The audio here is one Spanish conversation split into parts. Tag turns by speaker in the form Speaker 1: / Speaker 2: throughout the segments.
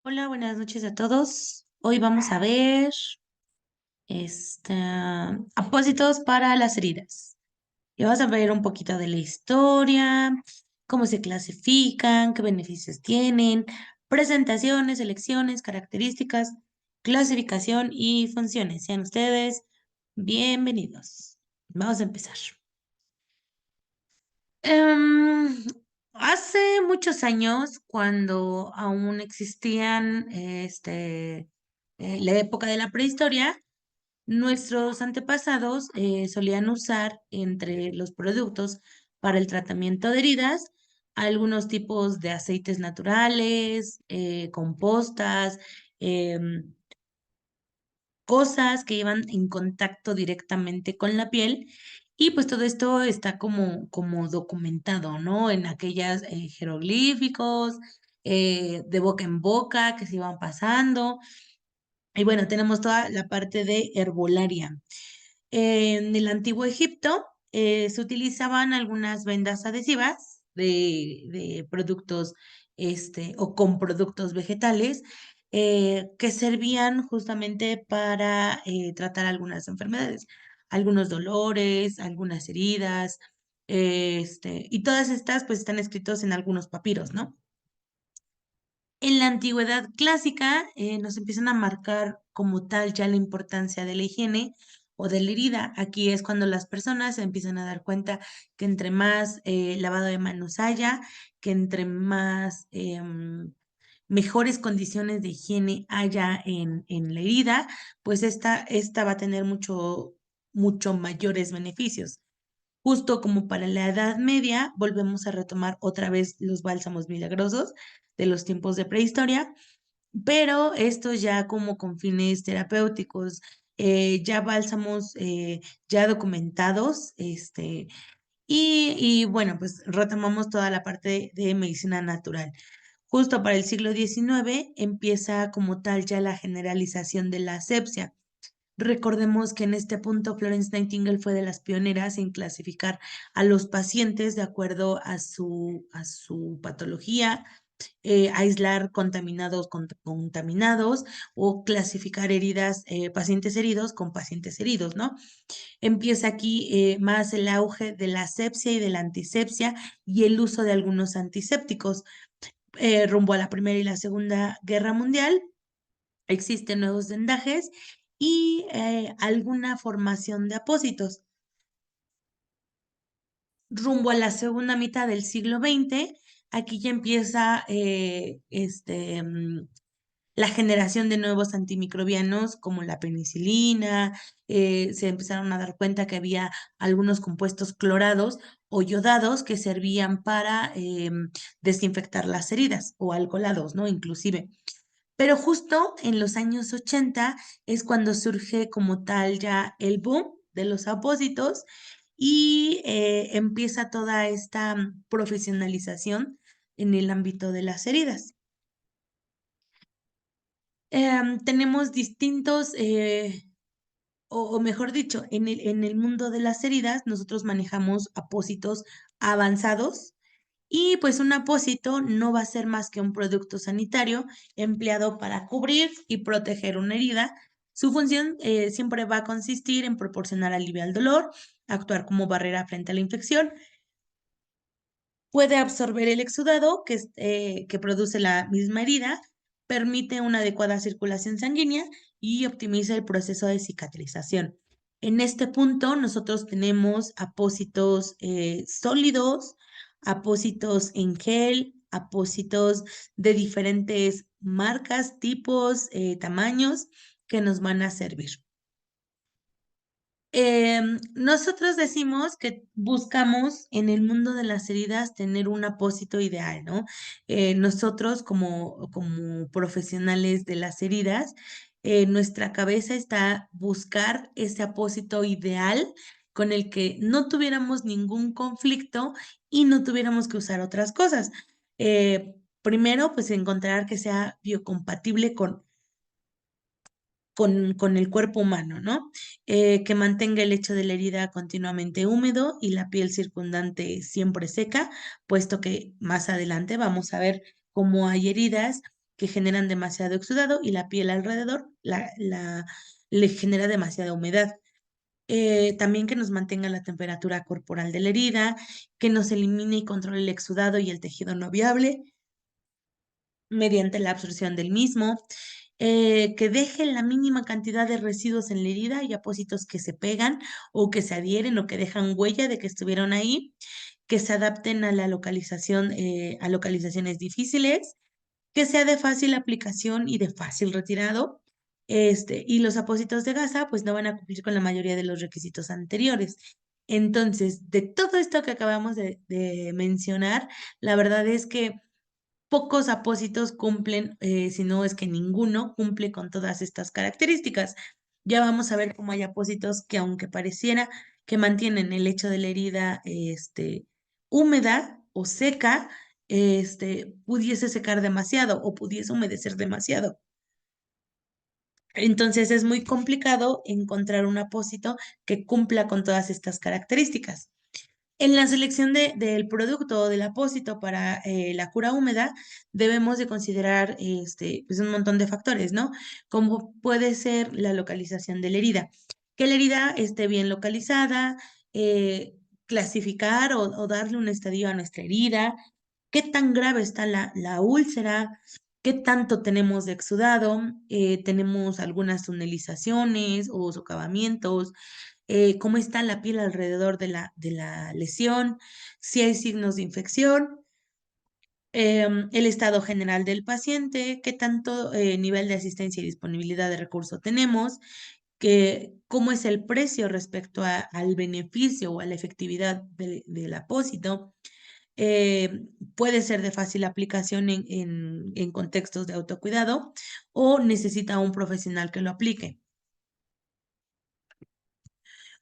Speaker 1: Hola, buenas noches a todos. Hoy vamos a ver apósitos para las heridas. Y vamos a ver un poquito de la historia, cómo se clasifican, qué beneficios tienen, presentaciones, elecciones, características, clasificación y funciones. Sean ustedes bienvenidos. Vamos a empezar. Em, Hace muchos años, cuando aún existían la época de la prehistoria, nuestros antepasados solían usar entre los productos para el tratamiento de heridas algunos tipos de aceites naturales, compostas, em, cosas que iban en contacto directamente con la piel. Y pues todo esto está como documentado, ¿no? En aquellas jeroglíficos, de boca en boca que se iban pasando. Y bueno, tenemos toda la parte de herbolaria. En el antiguo Egipto se utilizaban algunas vendas adhesivas de productos o con productos vegetales que servían justamente para tratar algunas enfermedades, algunos dolores, algunas heridas, y todas estas pues están escritos en algunos papiros, ¿no? En la antigüedad clásica nos empiezan a marcar como tal ya la importancia de la higiene o de la herida. Aquí es cuando las personas se empiezan a dar cuenta que entre más lavado de manos haya, que entre más mejores condiciones de higiene haya en la herida, pues esta va a tener mucho mayores beneficios. Justo como para la Edad Media, volvemos a retomar otra vez los bálsamos milagrosos de los tiempos de prehistoria, pero estos ya como con fines terapéuticos, ya bálsamos ya documentados, y bueno, pues retomamos toda la parte de medicina natural. Justo para el siglo XIX empieza como tal ya la generalización de la asepsia. Recordemos que en este punto Florence Nightingale fue de las pioneras en clasificar a los pacientes de acuerdo a su patología, aislar contaminados o clasificar heridas, pacientes heridos con pacientes heridos, ¿no? Empieza aquí más el auge de la asepsia y de la antisepsia y el uso de algunos antisépticos. Rumbo a la Primera y la Segunda Guerra Mundial, existen nuevos vendajes y alguna formación de apósitos. Rumbo a la segunda mitad del siglo XX, aquí ya empieza la generación de nuevos antimicrobianos como la penicilina. Se empezaron a dar cuenta que había algunos compuestos clorados o yodados que servían para desinfectar las heridas o alcoholados, ¿no? Inclusive. Pero justo en los años 80 es cuando surge como tal ya el boom de los apósitos y empieza toda esta profesionalización en el ámbito de las heridas. Tenemos distintos, o mejor dicho, en el mundo de las heridas, nosotros manejamos apósitos avanzados y pues un apósito no va a ser más que un producto sanitario empleado para cubrir y proteger una herida. Su función siempre va a consistir en proporcionar alivio al dolor, actuar como barrera frente a la infección. Puede absorber el exudado que produce la misma herida, permite una adecuada circulación sanguínea y optimiza el proceso de cicatrización. En este punto, nosotros tenemos apósitos sólidos, apósitos en gel, apósitos de diferentes marcas, tipos, tamaños que nos van a servir. Nosotros decimos que buscamos en el mundo de las heridas tener un apósito ideal, ¿no? Nosotros como profesionales de las heridas, nuestra cabeza está buscar ese apósito ideal con el que no tuviéramos ningún conflicto y no tuviéramos que usar otras cosas. Primero, pues encontrar que sea biocompatible con el cuerpo humano, ¿no? Que mantenga el lecho de la herida continuamente húmedo y la piel circundante siempre seca, puesto que más adelante vamos a ver cómo hay heridas que generan demasiado exudado y la piel alrededor le genera demasiada humedad. También que nos mantenga la temperatura corporal de la herida, que nos elimine y controle el exudado y el tejido no viable mediante la absorción del mismo, que deje la mínima cantidad de residuos en la herida y apósitos que se pegan o que se adhieren o que dejan huella de que estuvieron ahí, que se adapten a la localización, a localizaciones difíciles, que sea de fácil aplicación y de fácil retirado. Y los apósitos de gasa, pues no van a cumplir con la mayoría de los requisitos anteriores. Entonces, de todo esto que acabamos de mencionar, la verdad es que pocos apósitos cumplen, si no es que ninguno cumple con todas estas características. Ya vamos a ver cómo hay apósitos que aunque pareciera que mantienen el hecho de la herida, húmeda o seca, pudiese secar demasiado o pudiese humedecer demasiado. Entonces es muy complicado encontrar un apósito que cumpla con todas estas características. En la selección del producto o del apósito para la cura húmeda, debemos de considerar pues un montón de factores, ¿no? Como puede ser la localización de la herida. Que la herida esté bien localizada, clasificar o darle un estadio a nuestra herida, qué tan grave está la úlcera, qué tanto tenemos de exudado, tenemos algunas tunelizaciones o socavamientos, cómo está la piel alrededor de la lesión, si hay signos de infección, el estado general del paciente, qué tanto nivel de asistencia y disponibilidad de recurso tenemos, cómo es el precio respecto al beneficio o a la efectividad del apósito. Puede ser de fácil aplicación en contextos de autocuidado o necesita un profesional que lo aplique.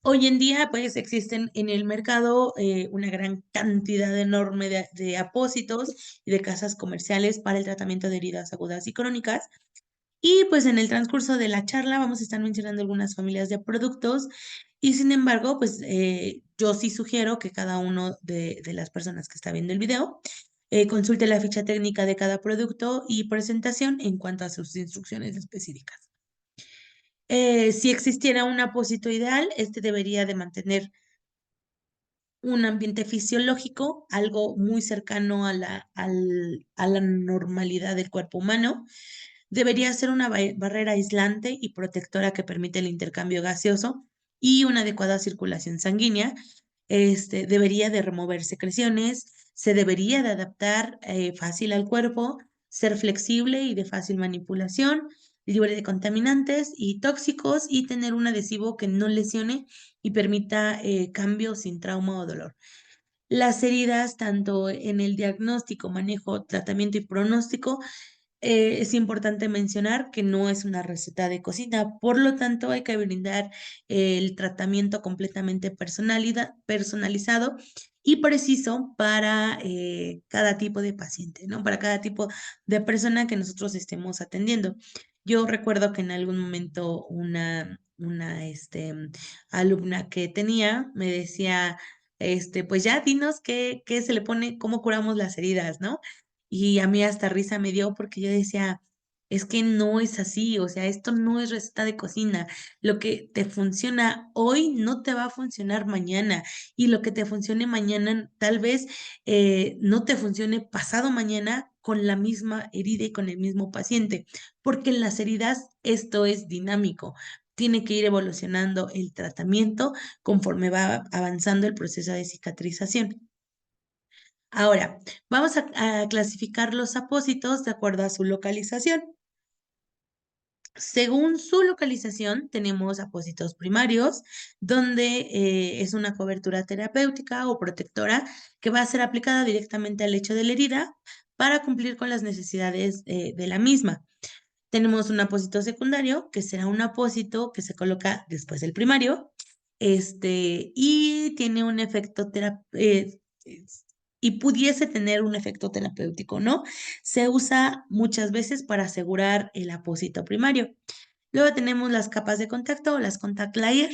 Speaker 1: Hoy en día, pues existen en el mercado una gran cantidad enorme de apósitos y de casas comerciales para el tratamiento de heridas agudas y crónicas. Y pues en el transcurso de la charla vamos a estar mencionando algunas familias de productos y sin embargo, pues yo sí sugiero que cada uno de las personas que está viendo el video consulte la ficha técnica de cada producto y presentación en cuanto a sus instrucciones específicas. Si existiera un apósito ideal, este debería de mantener un ambiente fisiológico, algo muy cercano a la normalidad del cuerpo humano. Debería ser una barrera aislante y protectora que permite el intercambio gaseoso y una adecuada circulación sanguínea. Debería de remover secreciones, se debería de adaptar fácil al cuerpo, ser flexible y de fácil manipulación, libre de contaminantes y tóxicos y tener un adhesivo que no lesione y permita cambio sin trauma o dolor. Las heridas, tanto en el diagnóstico, manejo, tratamiento y pronóstico, es importante mencionar que no es una receta de cocina, por lo tanto hay que brindar el tratamiento completamente personalizado y preciso para cada tipo de paciente, ¿no? Para cada tipo de persona que nosotros estemos atendiendo. Yo recuerdo que en algún momento una alumna que tenía me decía, pues ya dinos qué se le pone, cómo curamos las heridas, ¿no? Y a mí hasta risa me dio porque yo decía, es que no es así, o sea, esto no es receta de cocina. Lo que te funciona hoy no te va a funcionar mañana y lo que te funcione mañana tal vez no te funcione pasado mañana con la misma herida y con el mismo paciente, porque en las heridas esto es dinámico. Tiene que ir evolucionando el tratamiento conforme va avanzando el proceso de cicatrización. Ahora, vamos a clasificar los apósitos de acuerdo a su localización. Según su localización, tenemos apósitos primarios, donde es una cobertura terapéutica o protectora que va a ser aplicada directamente al lecho de la herida para cumplir con las necesidades de la misma. Tenemos un apósito secundario, que será un apósito que se coloca después del primario, y tiene un efecto y pudiese tener un efecto terapéutico, ¿no? Se usa muchas veces para asegurar el apósito primario. Luego tenemos las capas de contacto o las contact layer,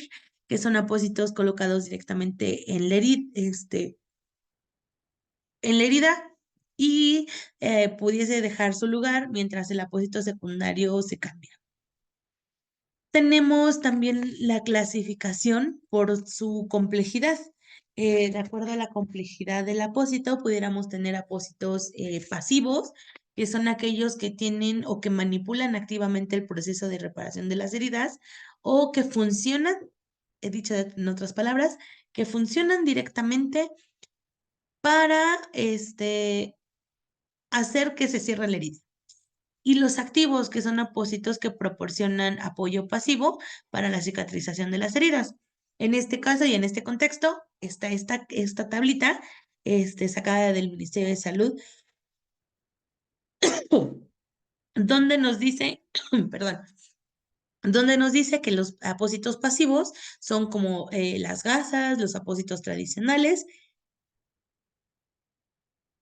Speaker 1: que son apósitos colocados directamente en la herida, y pudiese dejar su lugar mientras el apósito secundario se cambia. Tenemos también la clasificación por su complejidad. De acuerdo a la complejidad del apósito, pudiéramos tener apósitos pasivos, que son aquellos que tienen o que manipulan activamente el proceso de reparación de las heridas, o que funcionan, he dicho en otras palabras, que funcionan directamente para hacer que se cierre la herida. Y los activos, que son apósitos que proporcionan apoyo pasivo para la cicatrización de las heridas. En este caso y en este contexto está esta tablita sacada del Ministerio de Salud, donde nos dice, perdón, donde nos dice que los apósitos pasivos son como las gasas, los apósitos tradicionales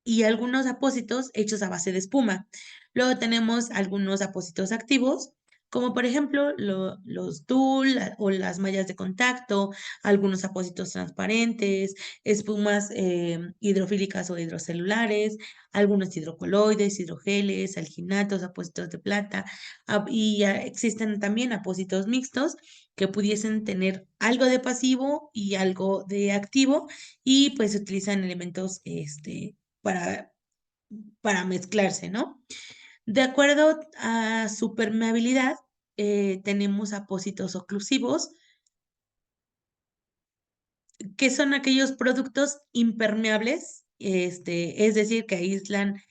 Speaker 1: y algunos apósitos hechos a base de espuma. Luego tenemos algunos apósitos activos, como por ejemplo los tul o las mallas de contacto, algunos apósitos transparentes, espumas hidrofílicas o hidrocelulares, algunos hidrocoloides, hidrogeles, alginatos, apósitos de plata, y existen también apósitos mixtos que pudiesen tener algo de pasivo y algo de activo, y pues se utilizan elementos para, para mezclarse, ¿no? De acuerdo a su permeabilidad, tenemos apósitos oclusivos, que son aquellos productos impermeables, es decir, que aíslan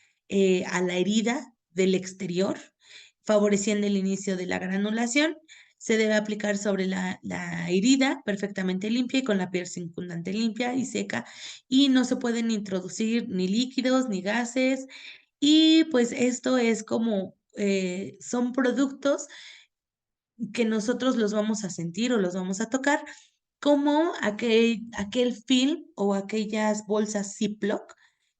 Speaker 1: a la herida del exterior, favoreciendo el inicio de la granulación. Se debe aplicar sobre la herida perfectamente limpia y con la piel circundante limpia y seca, y no se pueden introducir ni líquidos ni gases, y pues esto es como, son productos que nosotros los vamos a sentir o los vamos a tocar, como aquel film o aquellas bolsas Ziploc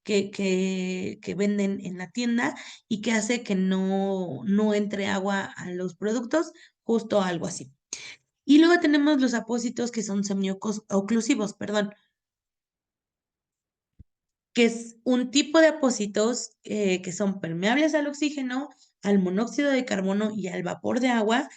Speaker 1: que venden en la tienda y que hace que no entre agua a los productos, justo algo así. Y luego tenemos los apósitos que son semioclusivos, perdón, que es un tipo de apósitos que son permeables al oxígeno, al monóxido de carbono y al vapor de agua.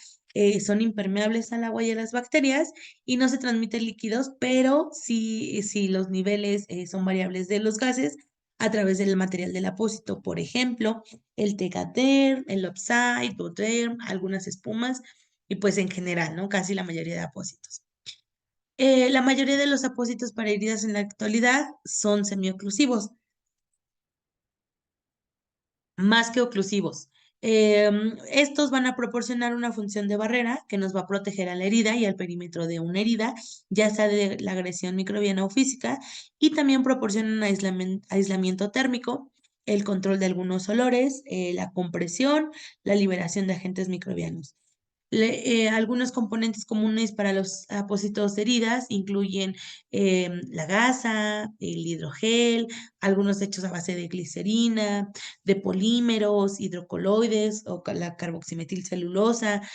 Speaker 1: Son impermeables al agua y a las bacterias y no se transmiten líquidos, pero sí los niveles son variables de los gases a través del material del apósito. Por ejemplo, el Tegaderm, el Opside, Doderm, algunas espumas y pues en general, ¿no? Casi la mayoría de apósitos. La mayoría de los apósitos para heridas en la actualidad son semioclusivos, más que oclusivos. Estos van a proporcionar una función de barrera que nos va a proteger a la herida y al perímetro de una herida, ya sea de la agresión microbiana o física, y también proporcionan aislamiento térmico, el control de algunos olores, la compresión, la liberación de agentes microbianos. Algunos componentes comunes para los apósitos de heridas incluyen la gasa, el hidrogel, algunos hechos a base de glicerina, de polímeros, hidrocoloides o la carboximetilcelulosa,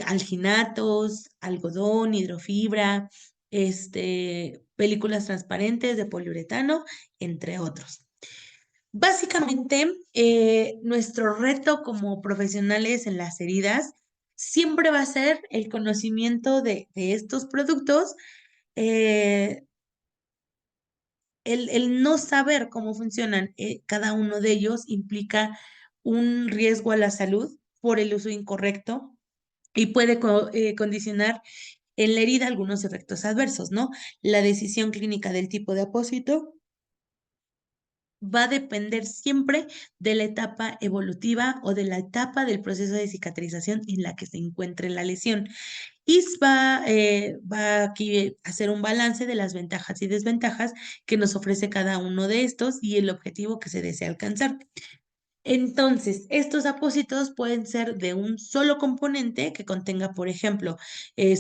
Speaker 1: alginatos, algodón, hidrofibra, películas transparentes de poliuretano, entre otros. Básicamente, nuestro reto como profesionales en las heridas siempre va a ser el conocimiento de estos productos, eh, el no saber cómo funcionan cada uno de ellos implica un riesgo a la salud por el uso incorrecto y puede condicionar en la herida algunos efectos adversos, ¿no? La decisión clínica del tipo de apósito va a depender siempre de la etapa evolutiva o de la etapa del proceso de cicatrización en la que se encuentre la lesión. Y va aquí a hacer un balance de las ventajas y desventajas que nos ofrece cada uno de estos y el objetivo que se desea alcanzar. Entonces, estos apósitos pueden ser de un solo componente que contenga, por ejemplo,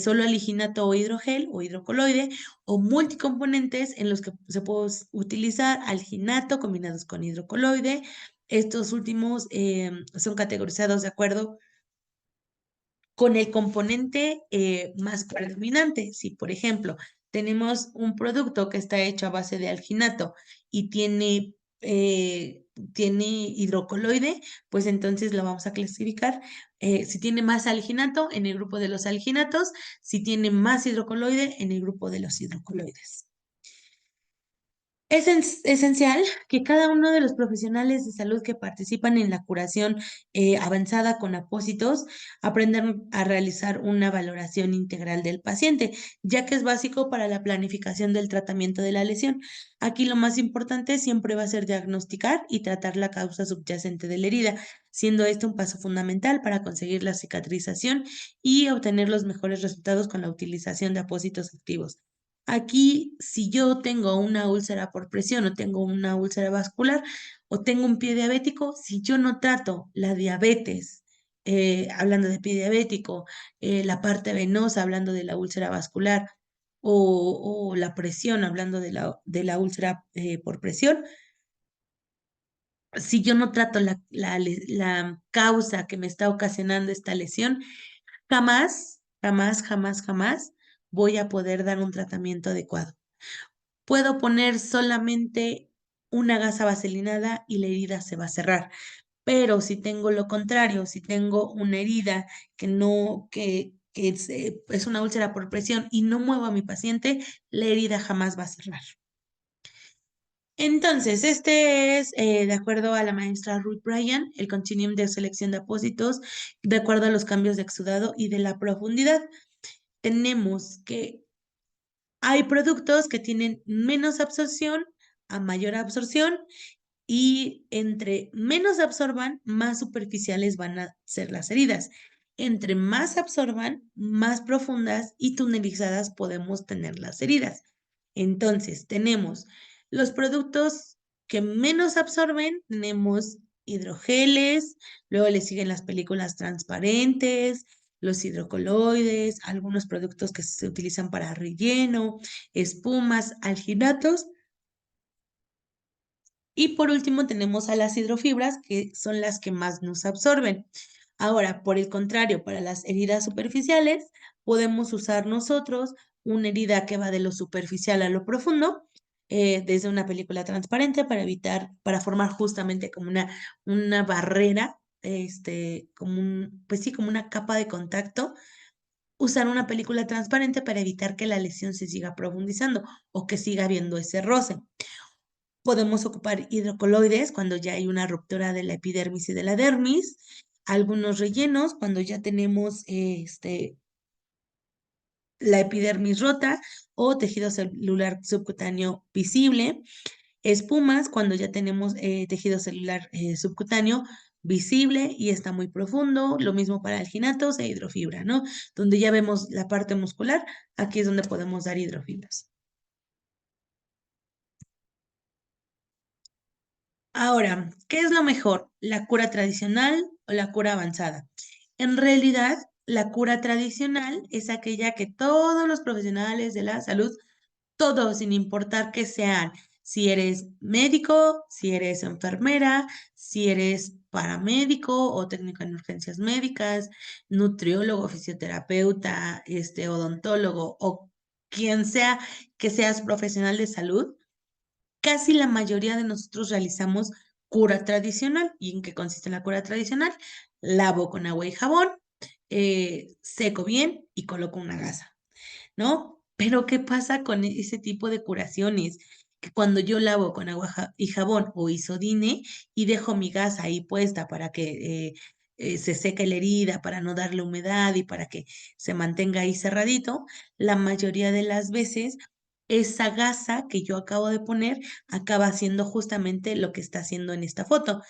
Speaker 1: solo aliginato o hidrogel o hidrocoloide, o multicomponentes en los que se puede utilizar alginato combinados con hidrocoloide. Estos últimos son categorizados de acuerdo con el componente más predominante. Si, por ejemplo, tenemos un producto que está hecho a base de alginato y tiene tiene hidrocoloide, pues entonces lo vamos a clasificar. Si tiene más alginato, en el grupo de los alginatos; si tiene más hidrocoloide, en el grupo de los hidrocoloides. Es esencial que cada uno de los profesionales de salud que participan en la curación avanzada con apósitos aprendan a realizar una valoración integral del paciente, ya que es básico para la planificación del tratamiento de la lesión. Aquí lo más importante siempre va a ser diagnosticar y tratar la causa subyacente de la herida, siendo este un paso fundamental para conseguir la cicatrización y obtener los mejores resultados con la utilización de apósitos activos. Aquí, si yo tengo una úlcera por presión o tengo una úlcera vascular o tengo un pie diabético, si yo no trato la diabetes, hablando de pie diabético, la parte venosa, hablando de la úlcera vascular, o la presión, hablando de la úlcera por presión, si yo no trato la causa que me está ocasionando esta lesión, jamás, jamás, jamás, jamás voy a poder dar un tratamiento adecuado. Puedo poner solamente una gasa vaselinada y la herida se va a cerrar. Pero si tengo lo contrario, si tengo una herida que no, que es una úlcera por presión y no muevo a mi paciente, la herida jamás va a cerrar. Entonces, este es, de acuerdo a la maestra Ruth Bryan, el continuum de selección de apósitos, de acuerdo a los cambios de exudado y de la profundidad. Tenemos que hay productos que tienen menos absorción a mayor absorción, y entre menos absorban, más superficiales van a ser las heridas. Entre más absorban, más profundas y tunelizadas podemos tener las heridas. Entonces, tenemos los productos que menos absorben, tenemos hidrogeles, luego le siguen las películas transparentes, los hidrocoloides, algunos productos que se utilizan para relleno, espumas, alginatos. Y por último tenemos a las hidrofibras, que son las que más nos absorben. Ahora, por el contrario, para las heridas superficiales, podemos usar nosotros una herida que va de lo superficial a lo profundo, desde una película transparente para evitar, para formar justamente como una barrera, pues sí, como una capa de contacto. Usar una película transparente para evitar que la lesión se siga profundizando o que siga habiendo ese roce. Podemos ocupar hidrocoloides cuando ya hay una ruptura de la epidermis y de la dermis, algunos rellenos cuando ya tenemos la epidermis rota o tejido celular subcutáneo visible, espumas cuando ya tenemos tejido celular subcutáneo visible y está muy profundo, lo mismo para alginatos e hidrofibra, ¿no? Donde ya vemos la parte muscular, aquí es donde podemos dar hidrofibras. Ahora, ¿qué es lo mejor? ¿La cura tradicional o la cura avanzada? En realidad, la cura tradicional es aquella que todos los profesionales de la salud, todos, sin importar que sean, si eres médico, si eres enfermera, si eres paramédico o técnico en urgencias médicas, nutriólogo, fisioterapeuta, odontólogo o quien sea que seas profesional de salud, casi la mayoría de nosotros realizamos cura tradicional. ¿Y en qué consiste la cura tradicional? Lavo con agua y jabón, seco bien y coloco una gasa, ¿no? Pero ¿qué pasa con ese tipo de curaciones? Que cuando yo lavo con agua y jabón o isodine y dejo mi gasa ahí puesta para que se seque la herida, para no darle humedad y para que se mantenga ahí cerradito, la mayoría de las veces esa gasa que yo acabo de poner acaba haciendo justamente lo que está haciendo en esta foto.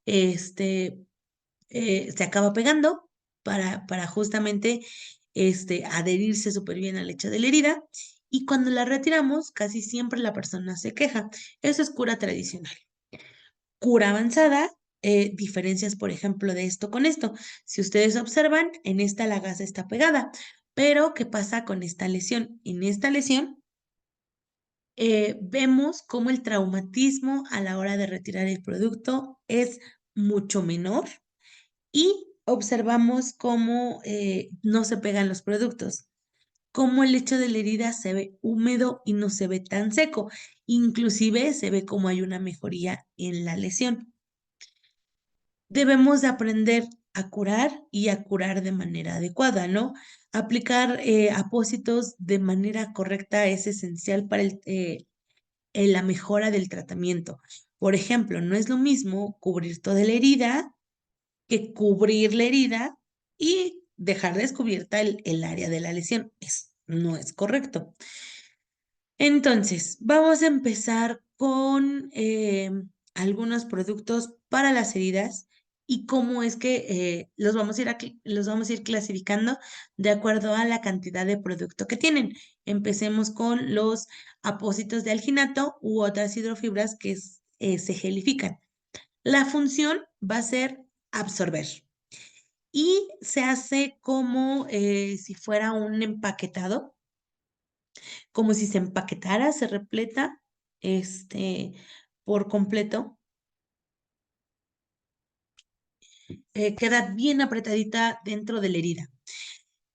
Speaker 1: Este, Se acaba pegando para justamente adherirse súper bien al hecho de la herida, y cuando la retiramos casi siempre la persona se queja. Eso es cura tradicional. Cura avanzada, diferencias por ejemplo de esto con esto. Si ustedes observan, en esta la gasa está pegada, pero ¿qué pasa con esta lesión? En esta lesión vemos cómo el traumatismo a la hora de retirar el producto es mucho menor, y observamos cómo no se pegan los productos, cómo el lecho de la herida se ve húmedo y no se ve tan seco, inclusive se ve como hay una mejoría en la lesión. debemos de aprender a curar y a curar de manera adecuada, ¿no? Aplicar apósitos de manera correcta es esencial para la mejora del tratamiento. Por ejemplo, no es lo mismo cubrir toda la herida que cubrir la herida y dejar descubierta el área de la lesión. No es correcto. Entonces, vamos a empezar con algunos productos para las heridas y cómo es que los vamos a ir clasificando de acuerdo a la cantidad de producto que tienen. Empecemos con los apósitos de alginato u otras hidrofibras que se gelifican. La función va a ser absorber y se hace como si fuera un empaquetado, como si se empaquetara, se repleta por completo, queda bien apretadita dentro de la herida.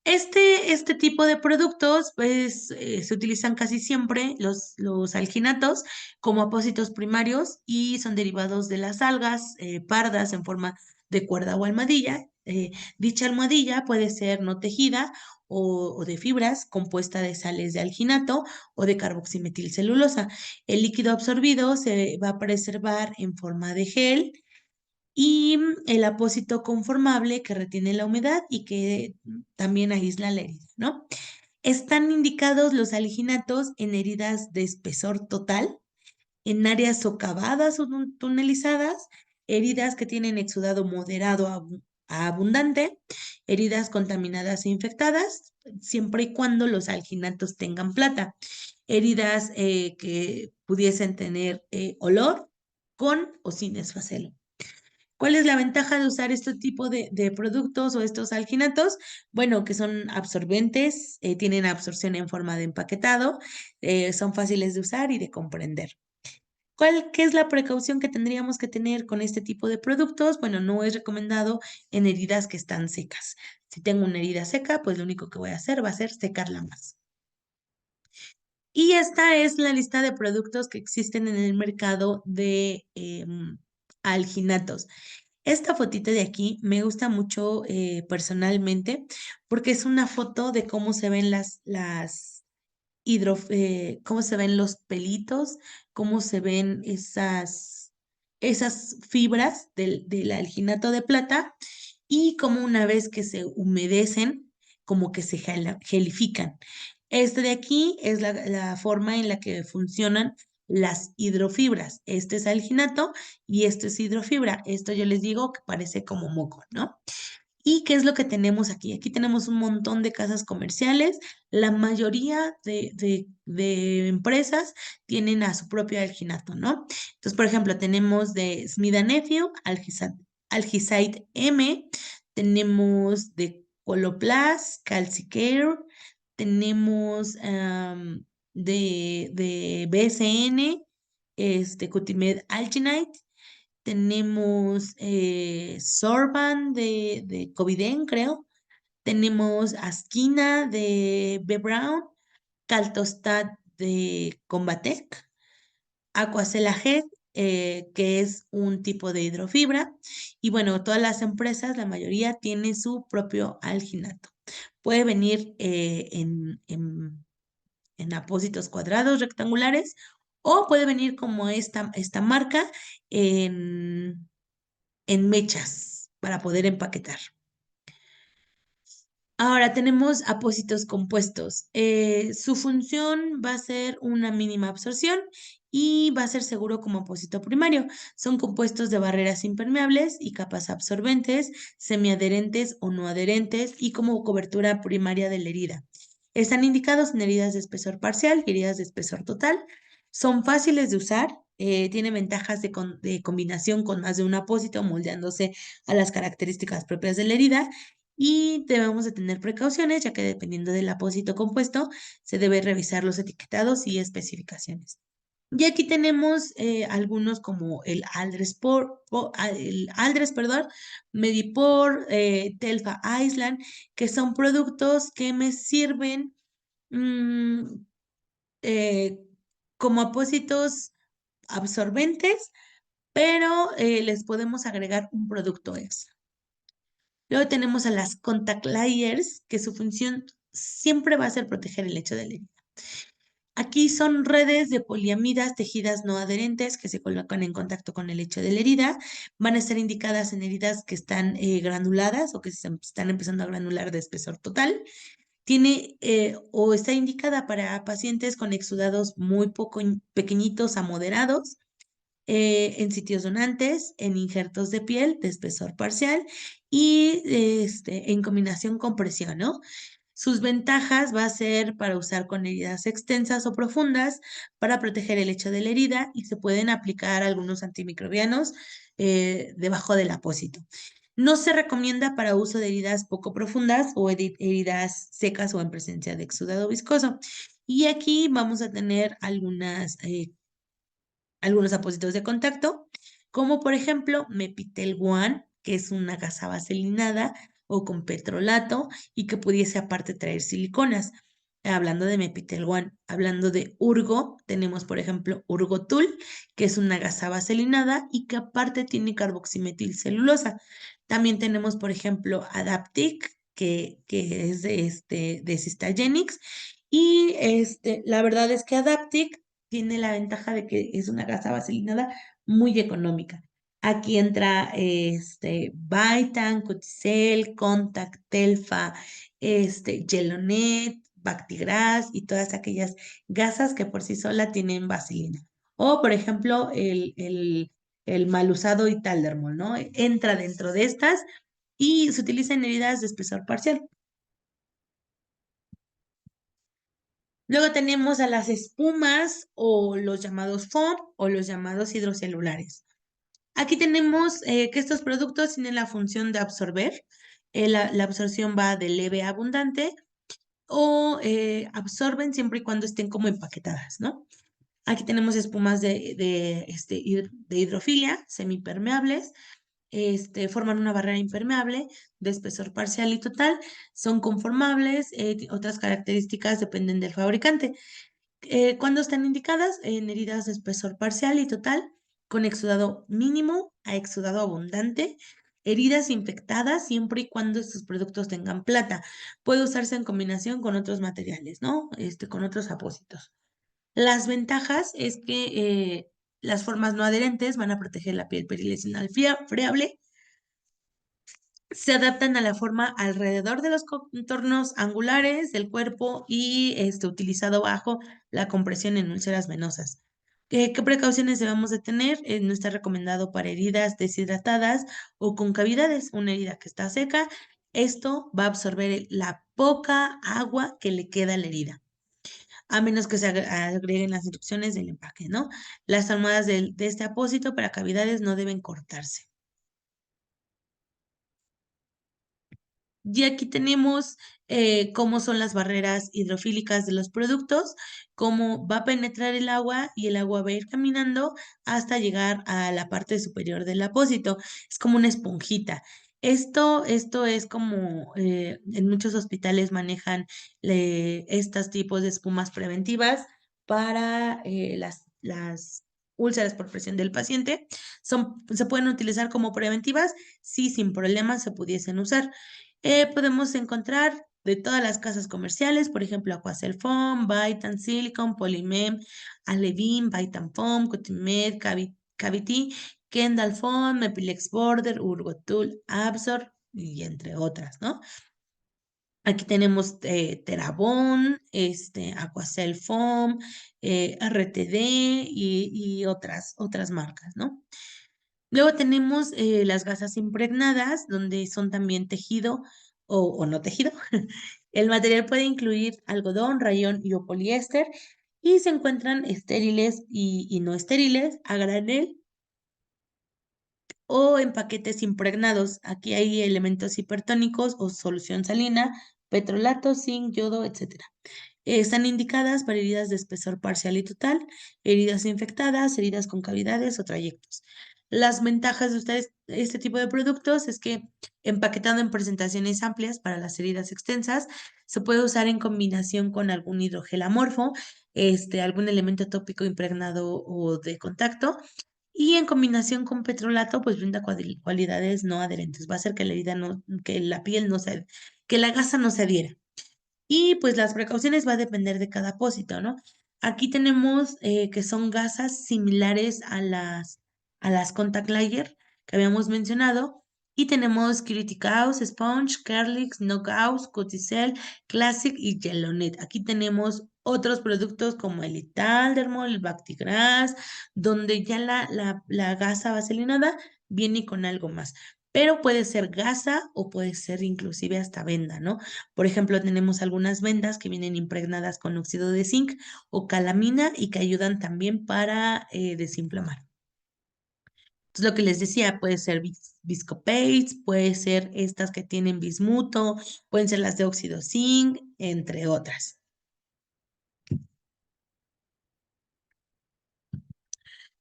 Speaker 1: Este tipo de productos, pues, se utilizan casi siempre los alginatos como apósitos primarios y son derivados de las algas pardas en forma de cuerda o almohadilla. Dicha almohadilla puede ser no tejida o de fibras compuesta de sales de alginato o de carboximetilcelulosa. El líquido absorbido se va a preservar en forma de gel y el apósito conformable que retiene la humedad y que también aísla la herida, ¿no? Están indicados los alginatos en heridas de espesor total, en áreas socavadas o tunelizadas, heridas que tienen exudado moderado a abundante, heridas contaminadas e infectadas, siempre y cuando los alginatos tengan plata, heridas que pudiesen tener olor con o sin esfacelo. ¿Cuál es la ventaja de usar este tipo de productos o estos alginatos? Bueno, que son absorbentes, tienen absorción en forma de empaquetado, son fáciles de usar y de comprender. ¿Qué es la precaución que tendríamos que tener con este tipo de productos? Bueno, no es recomendado en heridas que están secas. Si tengo una herida seca, pues lo único que voy a hacer va a ser secarla más. Y esta es la lista de productos que existen en el mercado de alginatos. Esta fotito de aquí me gusta mucho personalmente porque es una foto de cómo se ven cómo se ven los pelitos, cómo se ven esas fibras del alginato de plata y cómo una vez que se humedecen, como que se gelifican. Este de aquí es la forma en la que funcionan las hidrofibras. Este es alginato y esto es hidrofibra. Esto yo les digo que parece como moco, ¿no? ¿Y qué es lo que tenemos aquí? Aquí tenemos un montón de casas comerciales. La mayoría de empresas tienen a su propio alginato, ¿no? Entonces, por ejemplo, tenemos de Smith Nephew, Algicide M, tenemos de Coloplast, Calcicare, tenemos de BSN, Cutimed Alginate, tenemos Sorban de Coviden, creo. Tenemos Asquina de B. Brown, Caltostat de Combatec, Aquacelajet, que es un tipo de hidrofibra. Y bueno, todas las empresas, la mayoría, tienen su propio alginato. Puede venir en apósitos cuadrados, rectangulares, o puede venir como esta marca en mechas para poder empaquetar. Ahora tenemos apósitos compuestos. Su función va a ser una mínima absorción y va a ser seguro como apósito primario. Son compuestos de barreras impermeables y capas absorbentes, semiadherentes o no adherentes y como cobertura primaria de la herida. Están indicados en heridas de espesor parcial y heridas de espesor total. Son fáciles de usar. Tiene ventajas de combinación con más de un apósito, moldeándose a las características propias de la herida y debemos de tener precauciones, ya que dependiendo del apósito compuesto, se debe revisar los etiquetados y especificaciones. Y aquí tenemos algunos como el Aldres, perdón, Medipor, Telfa Island, que son productos que me sirven mm, eh, como apósitos absorbentes pero les podemos agregar un producto extra. Luego tenemos a las contact layers, que su función siempre va a ser proteger el lecho de la herida. Aquí son redes de poliamidas tejidas no adherentes que se colocan en contacto con el lecho de la herida. Van a estar indicadas en heridas que están granuladas o que se están empezando a granular de espesor total. Tiene o está indicada para pacientes con exudados muy poco pequeñitos a moderados, en sitios donantes, en injertos de piel de espesor parcial y en combinación con presión, ¿no? Sus ventajas va a ser para usar con heridas extensas o profundas, para proteger el lecho de la herida y se pueden aplicar algunos antimicrobianos debajo del apósito. No se recomienda para uso de heridas poco profundas o heridas secas o en presencia de exudado viscoso. Y aquí vamos a tener algunos apósitos de contacto, como por ejemplo Mepitel One, que es una gasa vaselinada o con petrolato y que pudiese aparte traer siliconas. Hablando de Mepitel One, hablando de Urgo, tenemos por ejemplo Urgotul, que es una gasa vaselinada y que aparte tiene carboximetilcelulosa. También tenemos por ejemplo Adaptic, que es de Cystagenix. Y la verdad es que Adaptic tiene la ventaja de que es una gasa vaselinada muy económica. Aquí entra Vitan, Coticel, Contact, Telfa, Gelonet, Bactigras y todas aquellas gasas que por sí sola tienen vaselina. O, por ejemplo, el mal usado Italdermol, ¿no? Entra dentro de estas y se utiliza en heridas de espesor parcial. Luego tenemos a las espumas o los llamados foam o los llamados hidrocelulares. Aquí tenemos que estos productos tienen la función de absorber. La absorción va de leve a abundante o absorben siempre y cuando estén como empaquetadas, ¿no? Aquí tenemos espumas de hidrofilia, semipermeables, forman una barrera impermeable de espesor parcial y total, son conformables, otras características dependen del fabricante. ¿Cuándo están indicadas? En heridas de espesor parcial y total, con exudado mínimo a exudado abundante, heridas infectadas siempre y cuando estos productos tengan plata. Puede usarse en combinación con otros materiales, ¿no? Con otros apósitos. Las ventajas es que las formas no adherentes van a proteger la piel perilesional friable, se adaptan a la forma alrededor de los contornos angulares del cuerpo y utilizado bajo la compresión en úlceras venosas. ¿Qué precauciones debemos de tener? No está recomendado para heridas deshidratadas o con cavidades. Una herida que está seca, esto va a absorber la poca agua que le queda a la herida, a menos que se agreguen las instrucciones del empaque, ¿no? Las almohadas de este apósito para cavidades no deben cortarse. Y aquí tenemos cómo son las barreras hidrofílicas de los productos, cómo va a penetrar el agua y el agua va a ir caminando hasta llegar a la parte superior del apósito. Es como una esponjita. Esto es como en muchos hospitales manejan estos tipos de espumas preventivas para las úlceras por presión del paciente. Se pueden utilizar como preventivas, sí, sin problemas se pudiesen usar. Podemos encontrar de todas las casas comerciales, por ejemplo, Aquacel Foam, Vitan Silicon, Polymem, Alevin, Vitan Foam, Cotimed, Cavity, Kendall Foam, Mepilex Border, Urgotul, Absor, y entre otras, ¿no? Aquí tenemos Terabon, Aquacel Foam, RTD y otras marcas, ¿no? Luego tenemos las gasas impregnadas, donde son también tejido o no tejido. El material puede incluir algodón, rayón y o poliéster y se encuentran estériles y no estériles, a granel o en paquetes impregnados. Aquí hay elementos hipertónicos o solución salina, petrolato, zinc, yodo, etcétera. Están indicadas para heridas de espesor parcial y total, heridas infectadas, heridas con cavidades o trayectos. Las ventajas de este tipo de productos es que empaquetado en presentaciones amplias para las heridas extensas, se puede usar en combinación con algún hidrogel amorfo, algún elemento tópico impregnado o de contacto, Y en combinación con petrolato, pues brinda cualidades no adherentes. Va a hacer que la herida no, que la piel no se, que la gasa no se adhiera. Y pues las precauciones va a depender de cada apósito, ¿no? Aquí tenemos que son gasas similares a las contact layer que habíamos mencionado. Y tenemos Kiriticaus, Sponge, Carlix, Knockouts, Coticel, Classic y Yelonet. Aquí tenemos otros productos como el Italdermol, el Bactigras, donde ya la gasa vaselinada viene con algo más. Pero puede ser gasa o puede ser inclusive hasta venda, ¿no? Por ejemplo, tenemos algunas vendas que vienen impregnadas con óxido de zinc o calamina y que ayudan también para desinflamar. Entonces, lo que les decía, puede ser Viscopates, puede ser estas que tienen bismuto, pueden ser las de óxido zinc, entre otras.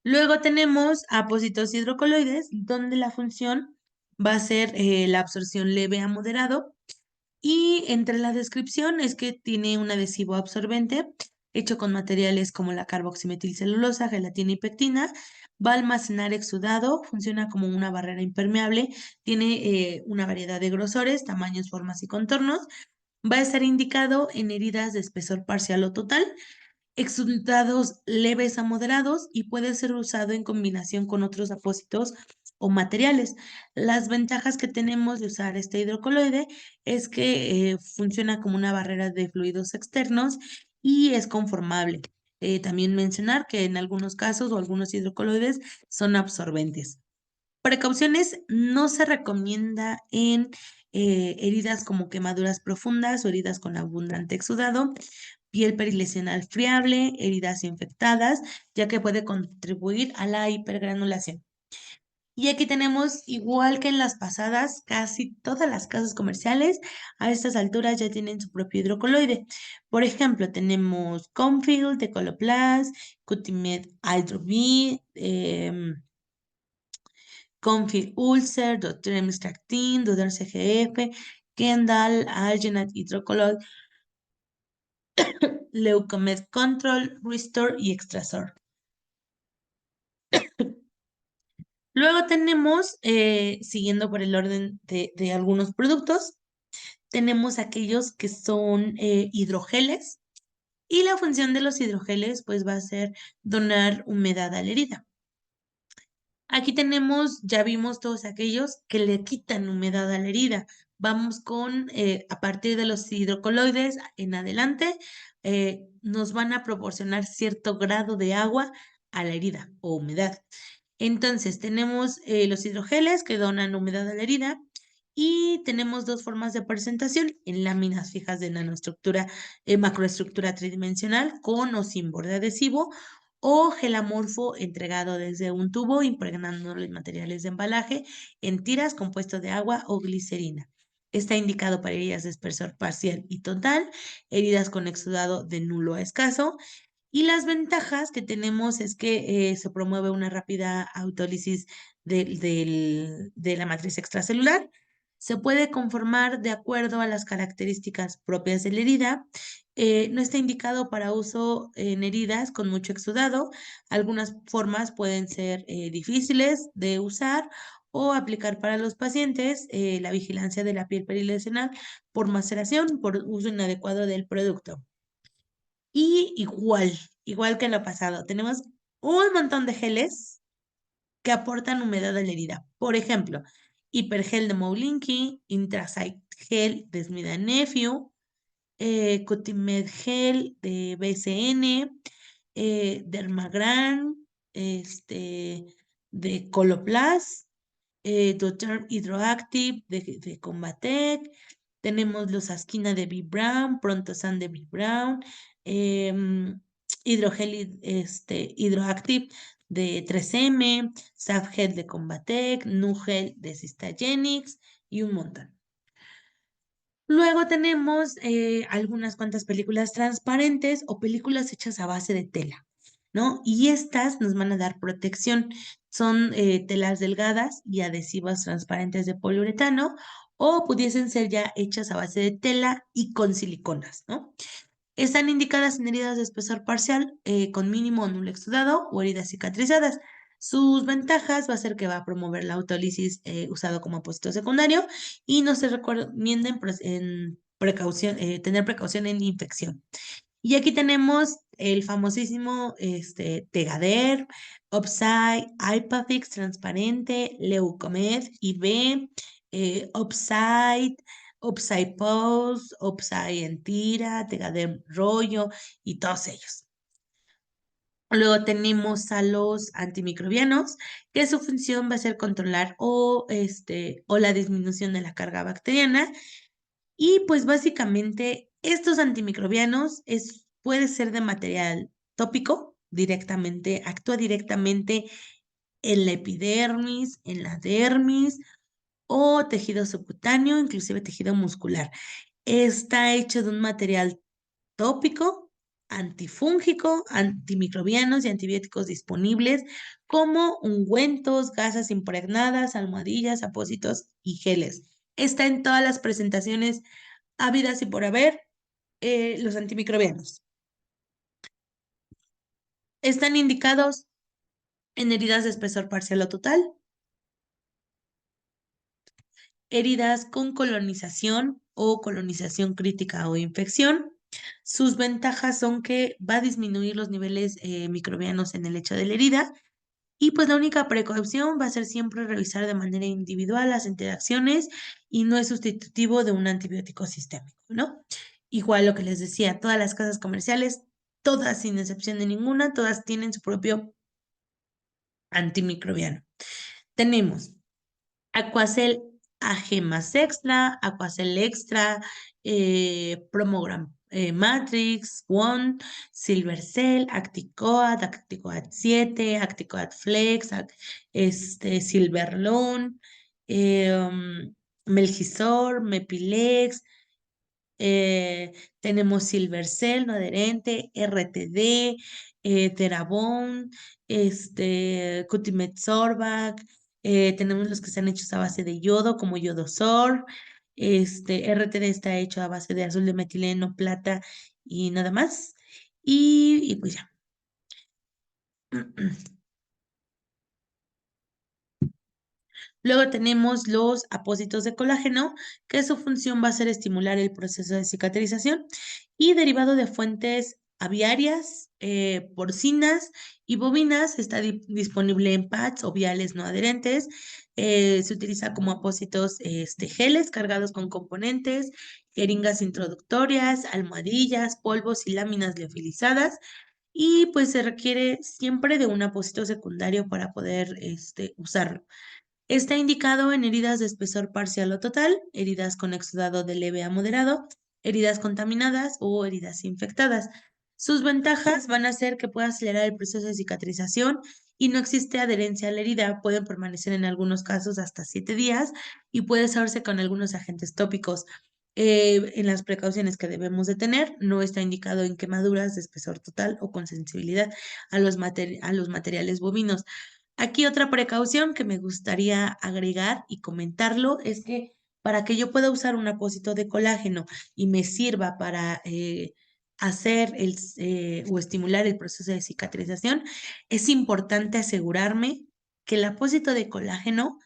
Speaker 1: Luego tenemos apósitos hidrocoloides, donde la función va a ser la absorción leve a moderado. Y entre la descripción es que tiene un adhesivo absorbente hecho con materiales como la carboximetilcelulosa, gelatina y pectina. Va a almacenar exudado, funciona como una barrera impermeable, tiene una variedad de grosores, tamaños, formas y contornos. Va a estar indicado en heridas de espesor parcial o total, exudados leves a moderados y puede ser usado en combinación con otros apósitos o materiales. Las ventajas que tenemos de usar este hidrocoloide es que funciona como una barrera de fluidos externos y es conformable. También mencionar que en algunos casos o algunos hidrocoloides son absorbentes. Precauciones: no se recomienda en heridas como quemaduras profundas o heridas con abundante exudado, piel perilesional friable, heridas infectadas, ya que puede contribuir a la hipergranulación. Y aquí tenemos, igual que en las pasadas, casi todas las casas comerciales a estas alturas ya tienen su propio hidrocoloide. Por ejemplo, tenemos Comfield, Decoloplast, Cutimed Hydro V, Comfield Ulcer, Doterm Extractin, Doder CGF, Kendall, Algenate Hydrocolloid, Leucomed Control, Restore y Extrasor. Luego tenemos, siguiendo por el orden de algunos productos, tenemos aquellos que son hidrogeles y la función de los hidrogeles pues va a ser donar humedad a la herida. Aquí tenemos, ya vimos todos aquellos que le quitan humedad a la herida. Vamos con, a partir de los hidrocoloides en adelante, nos van a proporcionar cierto grado de agua a la herida o humedad. Entonces, tenemos los hidrogeles que donan humedad a la herida y tenemos dos formas de presentación en láminas fijas de nanoestructura, macroestructura tridimensional con o sin borde adhesivo o gel amorfo entregado desde un tubo impregnando los materiales de embalaje en tiras compuestos de agua o glicerina. Está indicado para heridas de espesor parcial y total, heridas con exudado de nulo a escaso, y las ventajas que tenemos es que se promueve una rápida autólisis de la matriz extracelular. Se puede conformar de acuerdo a las características propias de la herida. No está indicado para uso en heridas con mucho exudado. Algunas formas pueden ser difíciles de usar o aplicar para los pacientes. La vigilancia de la piel perilesional por maceración, por uso inadecuado del producto. Y igual que en lo pasado, tenemos un montón de geles que aportan humedad a la herida. Por ejemplo, hipergel de Moulinki, Intrasite gel de Smith Nephew, Cutimed gel de BCN, Dermagran, de Coloplast, Doterm Hydroactive de Combatec, tenemos los Asquina de B. Brown, Prontosan de B. Brown, hidrogel Hydroactive de 3M, Safgel de Combatec, Nugel de Cystagenics y un montón. Luego tenemos algunas cuantas películas transparentes o películas hechas a base de tela, ¿no? Y estas nos van a dar protección. Son telas delgadas y adhesivas transparentes de poliuretano o pudiesen ser ya hechas a base de tela y con siliconas, ¿no? Están indicadas en heridas de espesor parcial con mínimo o nulo exudado o heridas cicatrizadas. Sus ventajas va a ser que va a promover la autólisis usado como apósito secundario y no se recomienda tener precaución en infección. Y aquí tenemos el famosísimo Tegader, Opsai, Ipafix transparente, Leucomed, IV, Opside, Opsai Pulse, Opsai Entira, Tegader Rollo y todos ellos. Luego tenemos a los antimicrobianos, que su función va a ser controlar o la disminución de la carga bacteriana. Y pues básicamente estos antimicrobianos puede ser de material tópico directamente, actúa directamente en la epidermis, en la dermis o tejido subcutáneo, inclusive tejido muscular. Está hecho de un material tópico, antifúngico, antimicrobianos y antibióticos disponibles como ungüentos, gasas impregnadas, almohadillas, apósitos y geles. Está en todas las presentaciones habidas y por haber, los antimicrobianos. Están indicados en heridas de espesor parcial o total, heridas con colonización o colonización crítica o infección. Sus ventajas son que va a disminuir los niveles microbianos en el lecho de la herida y pues la única precaución va a ser siempre revisar de manera individual las interacciones y no es sustitutivo de un antibiótico sistémico, ¿no? Igual lo que les decía, todas las casas comerciales, todas sin excepción de ninguna, todas tienen su propio antimicrobiano. Tenemos Aquacel AG más extra, Aquacel extra, Promogram Matrix, One, Silvercell, Acticoat, Acticoat 7, Acticoat Flex, Silverloon, Melgisor, Mepilex, tenemos Silvercell, no adherente, RTD, Terabone, Cutimed Sorbac, tenemos los que están hechos a base de yodo, como Yodosor, RTD está hecho a base de azul de metileno, plata y nada más. Y pues ya. Luego tenemos los apósitos de colágeno, que su función va a ser estimular el proceso de cicatrización y derivado de fuentes aviarias, porcinas y bovinas, está disponible en pads o viales no adherentes. Se utiliza como apósitos geles cargados con componentes, jeringas introductorias, almohadillas, polvos y láminas liofilizadas. Y pues se requiere siempre de un apósito secundario para poder usarlo. Está indicado en heridas de espesor parcial o total, heridas con exudado de leve a moderado, heridas contaminadas o heridas infectadas. Sus ventajas van a ser que puede acelerar el proceso de cicatrización y no existe adherencia a la herida. Pueden permanecer en algunos casos hasta 7 días y puede usarse con algunos agentes tópicos. En las precauciones que debemos de tener, no está indicado en quemaduras de espesor total o con sensibilidad a los materiales bovinos. Aquí otra precaución que me gustaría agregar y comentarlo es que para que yo pueda usar un apósito de colágeno y me sirva para hacer o estimular el proceso de cicatrización, es importante asegurarme que el apósito de colágeno,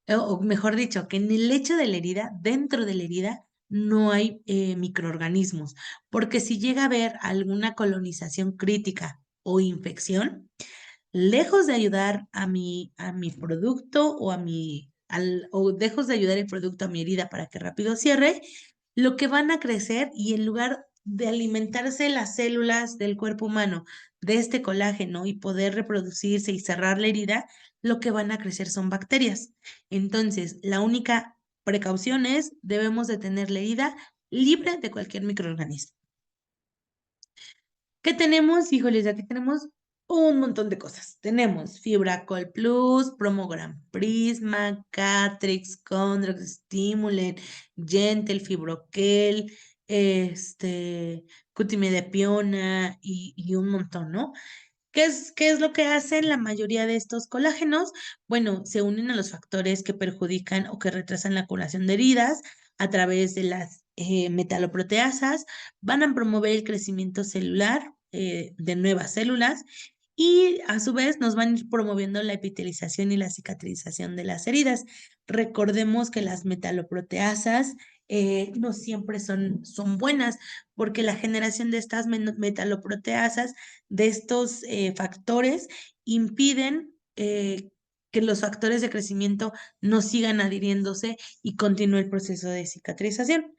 Speaker 1: o mejor dicho, que en el lecho de la herida, dentro de la herida, no hay microorganismos, porque si llega a haber alguna colonización crítica o infección, lejos de ayudar a mi producto o lejos de ayudar el producto a mi herida para que rápido cierre, lo que van a crecer y en lugar de alimentarse las células del cuerpo humano de este colágeno y poder reproducirse y cerrar la herida, lo que van a crecer son bacterias. Entonces, la única precaución es, debemos de tener la herida libre de cualquier microorganismo. ¿Qué tenemos? Híjoles, aquí tenemos un montón de cosas. Tenemos Fibracol Plus, Promogram Prisma, Catrix, Condrox, Stimulen, Gentle, Fibroquel, Cutimedepiona y un montón, ¿no? ¿Qué es lo que hacen la mayoría de estos colágenos? Bueno, se unen a los factores que perjudican o que retrasan la curación de heridas a través de las metaloproteasas, van a promover el crecimiento celular de nuevas células y a su vez nos van a ir promoviendo la epitelización y la cicatrización de las heridas. Recordemos que las metaloproteasas no siempre son buenas, porque la generación de estas metaloproteasas, de estos factores, impiden que los factores de crecimiento no sigan adhiriéndose y continúe el proceso de cicatrización.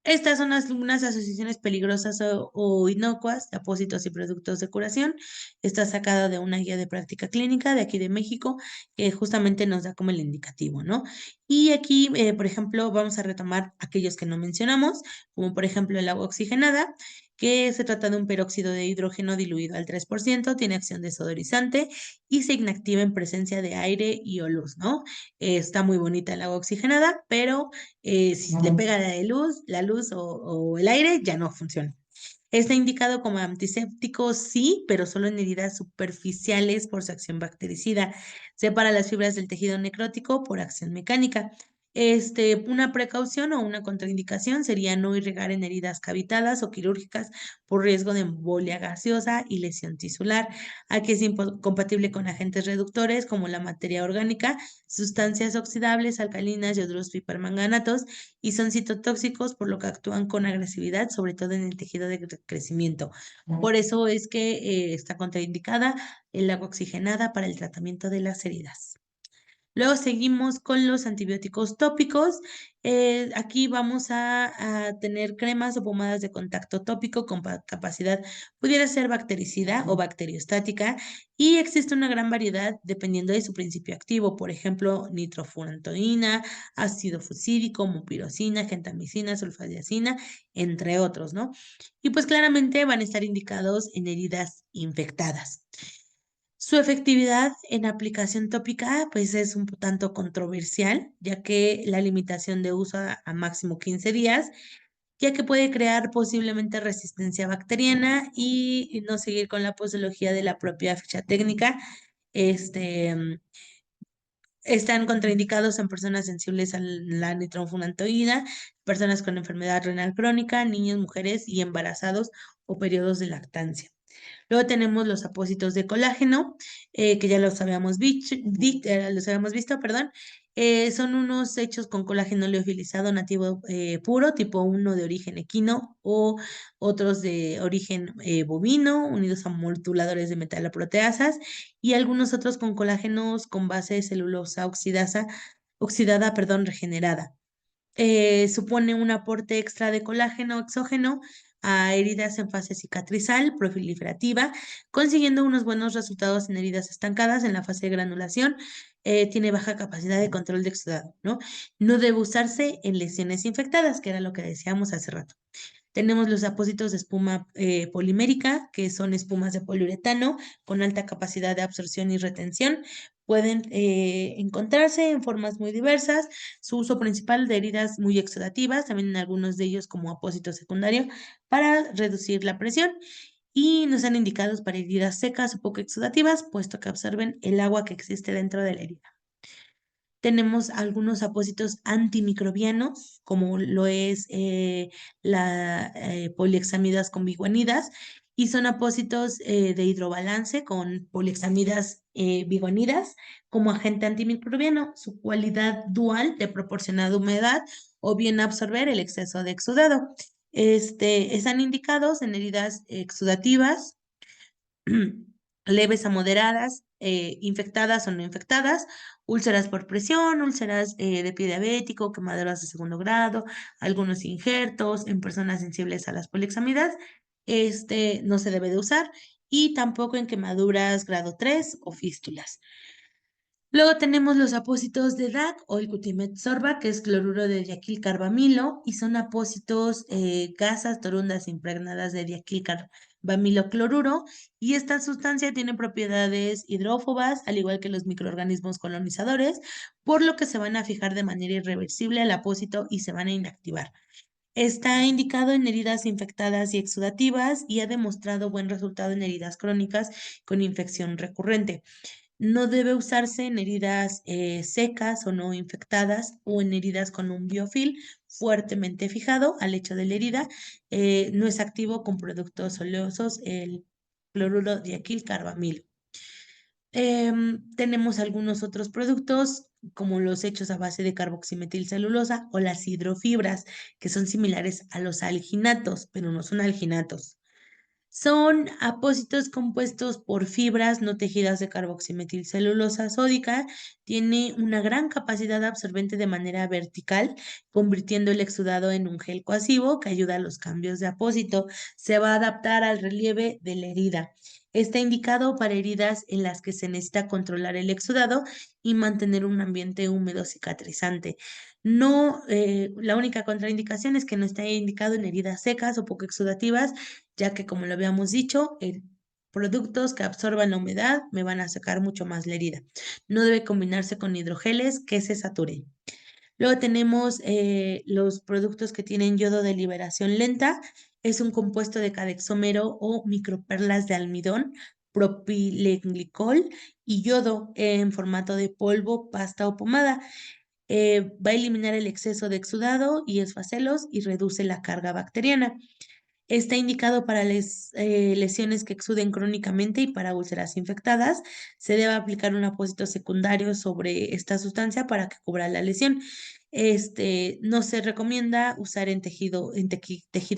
Speaker 1: Estas son unas asociaciones peligrosas o inocuas de apósitos y productos de curación. Está sacada de una guía de práctica clínica de aquí de México, que justamente nos da como el indicativo, ¿no? Y aquí, por ejemplo, vamos a retomar aquellos que no mencionamos, como por ejemplo el agua oxigenada, que se trata de un peróxido de hidrógeno diluido al 3%, tiene acción desodorizante y se inactiva en presencia de aire y o luz, ¿no? Está muy bonita el agua oxigenada, pero si le pega la luz o el aire, ya no funciona. Está indicado como antiséptico, sí, pero solo en heridas superficiales por su acción bactericida. Separa las fibras del tejido necrótico por acción mecánica. Una precaución o una contraindicación sería no irrigar en heridas cavitadas o quirúrgicas por riesgo de embolia gaseosa y lesión tisular. Aquí es incompatible con agentes reductores como la materia orgánica, sustancias oxidables, alcalinas, yoduro y permanganatos, y son citotóxicos, por lo que actúan con agresividad, sobre todo en el tejido de crecimiento. Por eso es que está contraindicada el agua oxigenada para el tratamiento de las heridas. Luego seguimos con los antibióticos tópicos. Aquí vamos a tener cremas o pomadas de contacto tópico con capacidad, pudiera ser bactericida o bacteriostática, y existe una gran variedad dependiendo de su principio activo, por ejemplo, nitrofurantoína, ácido fucídico, mupirocina, gentamicina, sulfadiazina, entre otros, ¿no? Y pues claramente van a estar indicados en heridas infectadas. Su efectividad en aplicación tópica, pues es un tanto controversial, ya que la limitación de uso a máximo 15 días, ya que puede crear posiblemente resistencia bacteriana y no seguir con la posología de la propia ficha técnica. Este, mm, Están contraindicados en personas sensibles a la nitrofurantoína, personas con enfermedad renal crónica, niños, mujeres y embarazados o periodos de lactancia. Luego tenemos los apósitos de colágeno, que ya los habíamos visto, perdón. Son unos hechos con colágeno liofilizado nativo puro, tipo uno de origen equino o otros de origen bovino, unidos a moduladores de metaloproteasas, y algunos otros con colágenos con base de celulosa oxidada, perdón, regenerada. Supone un aporte extra de colágeno exógeno a heridas en fase cicatrizal, proliferativa, consiguiendo unos buenos resultados en heridas estancadas en la fase de granulación. Tiene baja capacidad de control de exudado, ¿no? No debe usarse en lesiones infectadas, que era lo que decíamos hace rato. Tenemos los apósitos de espuma polimérica, que son espumas de poliuretano con alta capacidad de absorción y retención. Pueden encontrarse en formas muy diversas. Su uso principal de heridas muy exudativas, también en algunos de ellos como apósito secundario, para reducir la presión. Y no están indicados para heridas secas o poco exudativas, puesto que absorben el agua que existe dentro de la herida. Tenemos algunos apósitos antimicrobianos, como lo es la polihexamidas con biguanidas, y son apósitos de hidrobalance con polihexamidas biguanidas como agente antimicrobiano. Su cualidad dual de proporcionar humedad o bien absorber el exceso de exudado. Están indicados en heridas exudativas leves a moderadas, infectadas o no infectadas, úlceras por presión, úlceras de pie diabético, quemaduras de segundo grado, algunos injertos en personas sensibles a las polixamidas. No se debe de usar, y tampoco en quemaduras grado 3 o fístulas. Luego tenemos los apósitos de DAC o el Cutimet sorba, que es cloruro de diaquil carbamilo, y son apósitos gasas torundas impregnadas de diaquil carbamilo cloruro, y esta sustancia tiene propiedades hidrófobas, al igual que los microorganismos colonizadores, por lo que se van a fijar de manera irreversible al apósito y se van a inactivar. Está indicado en heridas infectadas y exudativas y ha demostrado buen resultado en heridas crónicas con infección recurrente. No debe usarse en heridas secas o no infectadas o en heridas con un biofil fuertemente fijado al lecho de la herida. No es activo con productos oleosos el cloruro diacilcarbamilo. Tenemos algunos otros productos, como los hechos a base de carboximetilcelulosa o las hidrofibras, que son similares a los alginatos, pero no son alginatos. Son apósitos compuestos por fibras no tejidas de carboximetilcelulosa sódica. Tiene una gran capacidad absorbente de manera vertical, convirtiendo el exudado en un gel cohesivo que ayuda a los cambios de apósito. Se va a adaptar al relieve de la herida. Está indicado para heridas en las que se necesita controlar el exudado y mantener un ambiente húmedo cicatrizante. No, la única contraindicación es que no está indicado en heridas secas o poco exudativas, ya que como lo habíamos dicho, productos que absorban la humedad me van a secar mucho más la herida. No debe combinarse con hidrogeles que se saturen. Luego tenemos los productos que tienen yodo de liberación lenta. Es un compuesto de cadexómero o microperlas de almidón, propilenglicol y yodo en formato de polvo, pasta o pomada. Va a eliminar el exceso de exudado y esfacelos y reduce la carga bacteriana. Está indicado para lesiones que exuden crónicamente y para úlceras infectadas. Se debe aplicar un apósito secundario sobre esta sustancia para que cubra la lesión. No se recomienda usar en tejido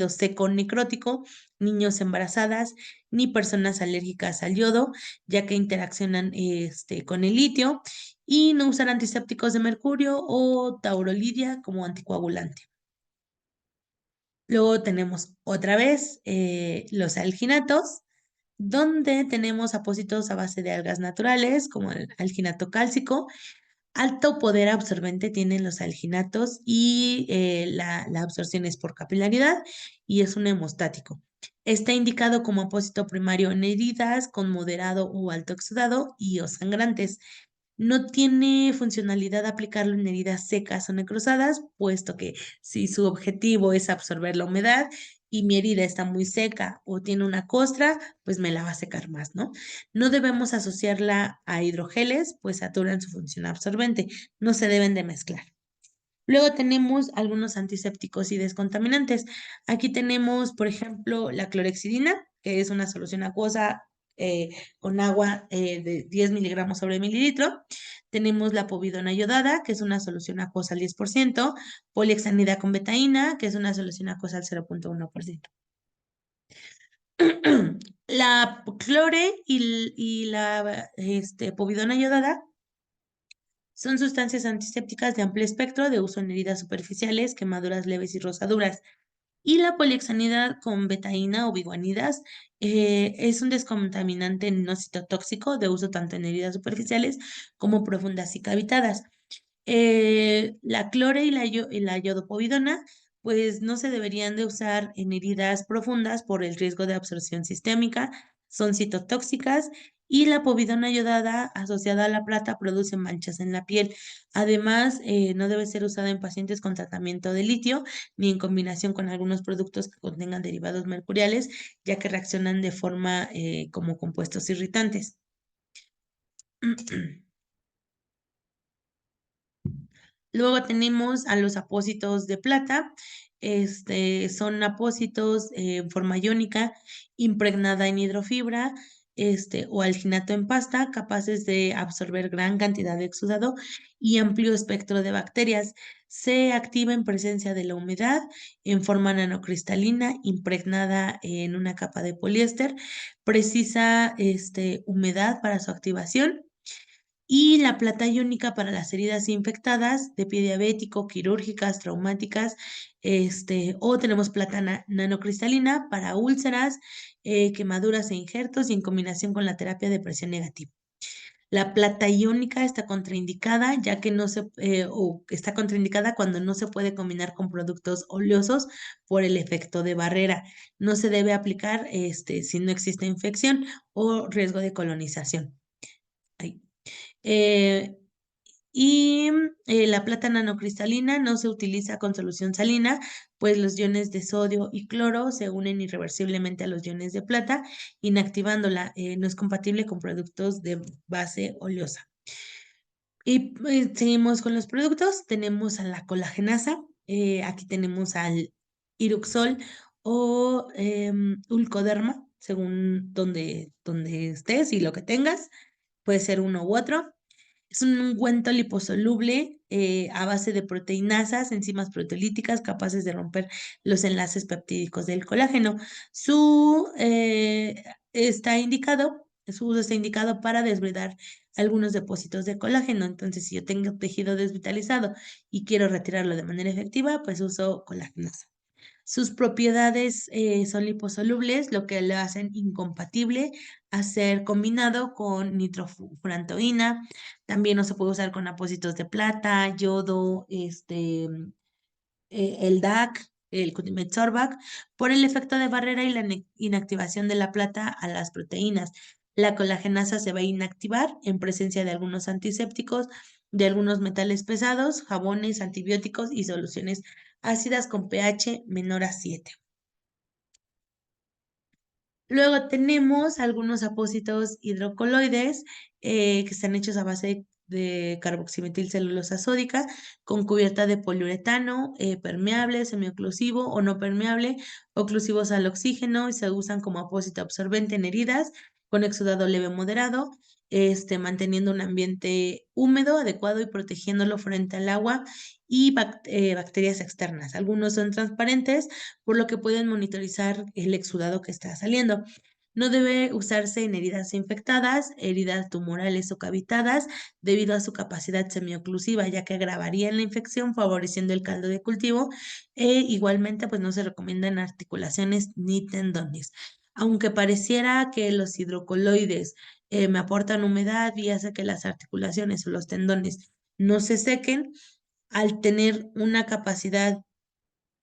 Speaker 1: seco necrótico, niños embarazadas, ni personas alérgicas al yodo, ya que interaccionan con el litio, y no usar antisépticos de mercurio o taurolidia como anticoagulante. Luego tenemos otra vez los alginatos, donde tenemos apósitos a base de algas naturales, como el alginato cálcico. Alto poder absorbente tienen los alginatos y la absorción es por capilaridad y es un hemostático. Está indicado como apósito primario en heridas con moderado o alto exudado y o sangrantes. No tiene funcionalidad aplicarlo en heridas secas o necrosadas, puesto que si su objetivo es absorber la humedad y mi herida está muy seca o tiene una costra, pues me la va a secar más, ¿no? No debemos asociarla a hidrogeles, pues saturan su función absorbente. No se deben de mezclar. Luego tenemos algunos antisépticos y descontaminantes. Aquí tenemos, por ejemplo, la clorexidina, que es una solución acuosa con agua de 10 miligramos sobre mililitro. Tenemos la povidona iodada, que es una solución acuosa al 10%. Polihexanida con betaína, que es una solución acuosa al 0,1%. La clore y la povidona iodada son sustancias antisépticas de amplio espectro de uso en heridas superficiales, quemaduras leves y rosaduras. Y la polihexanidad con betaína o biguanidas es un descontaminante no citotóxico de uso tanto en heridas superficiales como profundas y cavitadas. La clore y la yodopovidona, pues no se deberían de usar en heridas profundas por el riesgo de absorción sistémica, son citotóxicas y la povidona yodada asociada a la plata produce manchas en la piel. Además, no debe ser usada en pacientes con tratamiento de litio ni en combinación con algunos productos que contengan derivados mercuriales, ya que reaccionan de forma como compuestos irritantes. Luego tenemos a los apósitos de plata. Son apósitos en forma iónica impregnada en hidrofibra, o alginato en pasta, capaces de absorber gran cantidad de exudado y amplio espectro de bacterias. Se activa en presencia de la humedad en forma nanocristalina, impregnada en una capa de poliéster. Precisa humedad para su activación y la plata iónica para las heridas infectadas de pie diabético, quirúrgicas, traumáticas, o tenemos plata nanocristalina para úlceras, quemaduras e injertos y en combinación con la terapia de presión negativa. La plata iónica está contraindicada, ya que no se, o está contraindicada cuando no se puede combinar con productos oleosos por el efecto de barrera. No se debe aplicar, si no existe infección o riesgo de colonización. Ay. Eh, Y la plata nanocristalina no se utiliza con solución salina, pues los iones de sodio y cloro se unen irreversiblemente a los iones de plata, inactivándola. No es compatible con productos de base oleosa. Y seguimos con los productos. Tenemos a la colagenasa. Aquí tenemos al Iruxol o Ulcoderma, según donde estés y lo que tengas. Puede ser uno u otro. Es un ungüento liposoluble a base de proteinasas, enzimas proteolíticas capaces de romper los enlaces peptídicos del colágeno. Su uso está indicado para desbridar algunos depósitos de colágeno. Entonces, si yo tengo tejido desvitalizado y quiero retirarlo de manera efectiva, pues uso colágenas. Sus propiedades son liposolubles, lo que lo hacen incompatible a ser combinado con nitrofurantoína. También no se puede usar con apósitos de plata, yodo, el DAC, el Cutimet-Sorbac, por el efecto de barrera y la inactivación de la plata a las proteínas. La colagenasa se va a inactivar en presencia de algunos antisépticos, de algunos metales pesados, jabones, antibióticos y soluciones ácidas con pH menor a 7. Luego tenemos algunos apósitos hidrocoloides que están hechos a base de carboximetilcelulosa sódica con cubierta de poliuretano, permeable, semioclusivo o no permeable, oclusivos al oxígeno y se usan como apósito absorbente en heridas con exudado leve moderado, manteniendo un ambiente húmedo, adecuado y protegiéndolo frente al agua y bacterias externas. Algunos son transparentes, por lo que pueden monitorizar el exudado que está saliendo. No debe usarse en heridas infectadas, heridas tumorales o cavitadas, debido a su capacidad semioclusiva, ya que agravaría la infección, favoreciendo el caldo de cultivo. Igualmente, pues no se recomienda en articulaciones ni tendones. Aunque pareciera que los hidrocoloides me aportan humedad y hace que las articulaciones o los tendones no se sequen, al tener una capacidad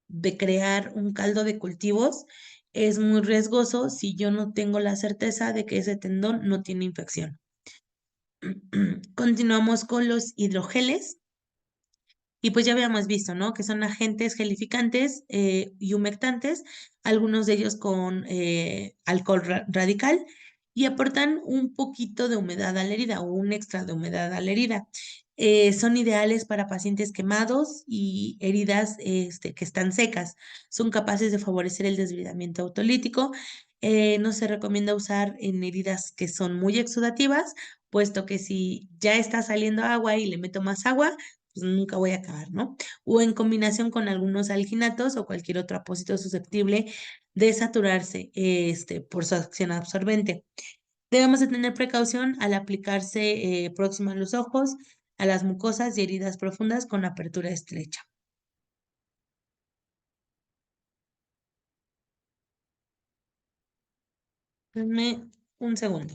Speaker 1: de crear un caldo de cultivos, es muy riesgoso si yo no tengo la certeza de que ese tendón no tiene infección. Continuamos con los hidrogeles. Y pues ya habíamos visto, ¿no? Que son agentes gelificantes y humectantes, algunos de ellos con alcohol radical y aportan un poquito de humedad a la herida o un extra de humedad a la herida. Son ideales para pacientes quemados y heridas que están secas. Son capaces de favorecer el desbridamiento autolítico. No se recomienda usar en heridas que son muy exudativas, puesto que si ya está saliendo agua y le meto más agua, pues nunca voy a acabar, ¿no? O en combinación con algunos alginatos o cualquier otro apósito susceptible de saturarse por su acción absorbente. Debemos de tener precaución al aplicarse próximo a los ojos, a las mucosas y heridas profundas con apertura estrecha. Dame un segundo.